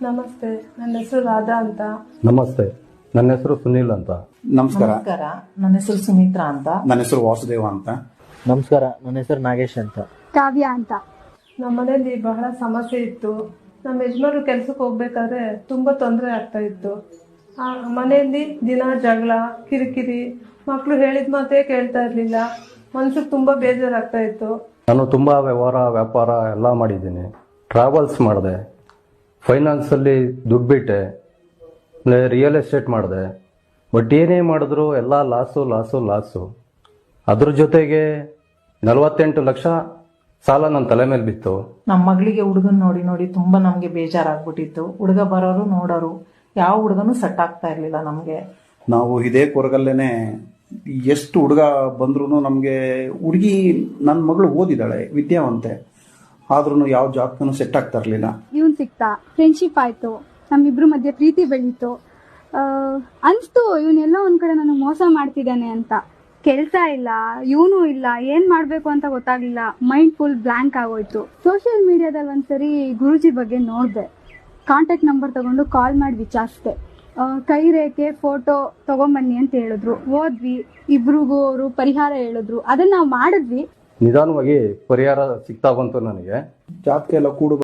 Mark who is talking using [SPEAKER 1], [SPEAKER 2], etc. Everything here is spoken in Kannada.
[SPEAKER 1] ನಮಸ್ತೆ, ನನ್ನ ಹೆಸರು ರಾಧಾ ಅಂತ.
[SPEAKER 2] ನಮಸ್ತೆ, ನನ್ನ ಹೆಸರು ಸುನೀಲ್ ಅಂತ.
[SPEAKER 3] ನಮಸ್ಕಾರ,
[SPEAKER 4] ನನ್ನ ಹೆಸರು ಸುಮಿತ್ರಾ ಅಂತ.
[SPEAKER 3] ನನ್ನ ಹೆಸರು ವಾಸುದೇವ ಅಂತ.
[SPEAKER 5] ನಮಸ್ಕಾರ, ನನ್ನ ಹೆಸರು ನಾಗೇಶ್ ಅಂತ.
[SPEAKER 6] ಕಾವ್ಯ ಅಂತ.
[SPEAKER 1] ನಮ್ಮ ಮನೆಯಲ್ಲಿ ಬಹಳ ಸಮಸ್ಯೆ ಇತ್ತು. ನಮ್ಮ ಯಜಮಾನರು ಕೆಲ್ಸಕ್ಕೆ ಹೋಗ್ಬೇಕಾದ್ರೆ ತುಂಬಾ ತೊಂದರೆ ಆಗ್ತಾ ಇತ್ತು. ಆ ಮನೆಯಲ್ಲಿ ದಿನ ಜಗಳ, ಕಿರಿಕಿರಿ, ಮಕ್ಕಳು ಹೇಳಿದ ಮಾತೇ ಕೇಳ್ತಾ ಇರ್ಲಿಲ್ಲ. ಮನ್ಸಿಗೆ ತುಂಬಾ ಬೇಜಾರಾಗ್ತಾ ಇತ್ತು.
[SPEAKER 2] ನಾನು ತುಂಬ ವ್ಯಾಪಾರ ಎಲ್ಲ ಮಾಡಿದ್ದೀನಿ. ಟ್ರಾವೆಲ್ಸ್ ಮಾಡಿದೆ, ಫೈನಾನ್ಸಲ್ಲಿ ದುಡ್ಡು ಬಿಟ್ಟೆ, ರಿಯಲ್ ಎಸ್ಟೇಟ್ ಮಾಡಿದೆ. ಬಟ್ ಏನೇ ಮಾಡಿದ್ರು ಎಲ್ಲ ಲಾಸು. ಅದ್ರ ಜೊತೆಗೆ 48 ಲಕ್ಷ ಸಾಲ ನನ್ನ ತಲೆ ಮೇಲೆ ಬಿತ್ತು.
[SPEAKER 4] ನಮ್ಮ ಮಗಳಿಗೆ ಹುಡುಗನ್ ನೋಡಿ ನೋಡಿ ತುಂಬಾ ನಮ್ಗೆ ಬೇಜಾರಾಗ್ಬಿಟ್ಟಿತ್ತು. ಹುಡುಗ ಬರೋರು ನೋಡೋರು, ಯಾವ ಹುಡುಗನು ಸೆಟ್ ಆಗ್ತಾ ಇರ್ಲಿಲ್ಲ ನಮ್ಗೆ.
[SPEAKER 3] ನಾವು ಇದೇ ಕೊರಗಲ್ಲೇನೆ ಎಷ್ಟು ಹುಡುಗ ಬಂದ್ರು ನಮಗೆ ಹುಡುಗಿ, ನನ್ನ ಮಗಳು ಓದಿದಾಳೆ, ವಿದ್ಯಾವಂತೆ, ಆದ್ರೂ ಯಾವ ಜಾಬ್ಗೂ ಸೆಟ್ ಆಗ್ತಾ ಇರ್ಲಿಲ್ಲ.
[SPEAKER 6] ಇವನ್ ಸಿಕ್ತಾ, ಫ್ರೆಂಡ್ಶಿಪ್ ಆಯ್ತು, ನಮ್ಮಿಬ್ರು ಮಧ್ಯೆ ಪ್ರೀತಿ ಬೆಳೀತು. ಅನ್ಸ್ತು ಇವನೆಲ್ಲ ಒಂದ್ ಕಡೆ ನನಗೆ ಮೋಸ ಮಾಡ್ತಿದ್ದಾನೆ ಅಂತ. ಕೆಲ್ಸ ಇಲ್ಲ, ಇವನು ಇಲ್ಲ, ಏನ್ ಮಾಡ್ಬೇಕು ಅಂತ ಗೊತ್ತಾಗ್ಲಿಲ್ಲ. ಮೈಂಡ್ ಫುಲ್ ಬ್ಲಾಂಕ್ ಆಗೋಯ್ತು. ಸೋಷಿಯಲ್ ಮೀಡಿಯಾದಲ್ಲಿ ಒಂದ್ಸರಿ ಗುರುಜಿ ಬಗ್ಗೆ ನೋಡ್ದೆ. ಕಾಂಟ್ಯಾಕ್ಟ್ ನಂಬರ್ ತಗೊಂಡು ಕಾಲ್ ಮಾಡಿ ವಿಚಾರಿಸ್ದೆ. ಕೈ ರೇಖೆ ಫೋಟೋ ತಗೊಂಬನ್ನಿ ಅಂತ ಹೇಳಿದ್ರು. ಹೋದ್ವಿ, ಇಬ್ರಿಗೂ ಅವರು ಪರಿಹಾರ ಹೇಳಿದ್ರು. ಅದನ್ನ ನಾವು ಮಾಡಿದ್ವಿ.
[SPEAKER 2] ನಿಧಾನವಾಗಿ ಪರಿಹಾರ ಸಿಗ್ತಾ ಬಂತು ನನಗೆ.
[SPEAKER 3] ಜಾತಕ ಎಲ್ಲ ಕೂಡು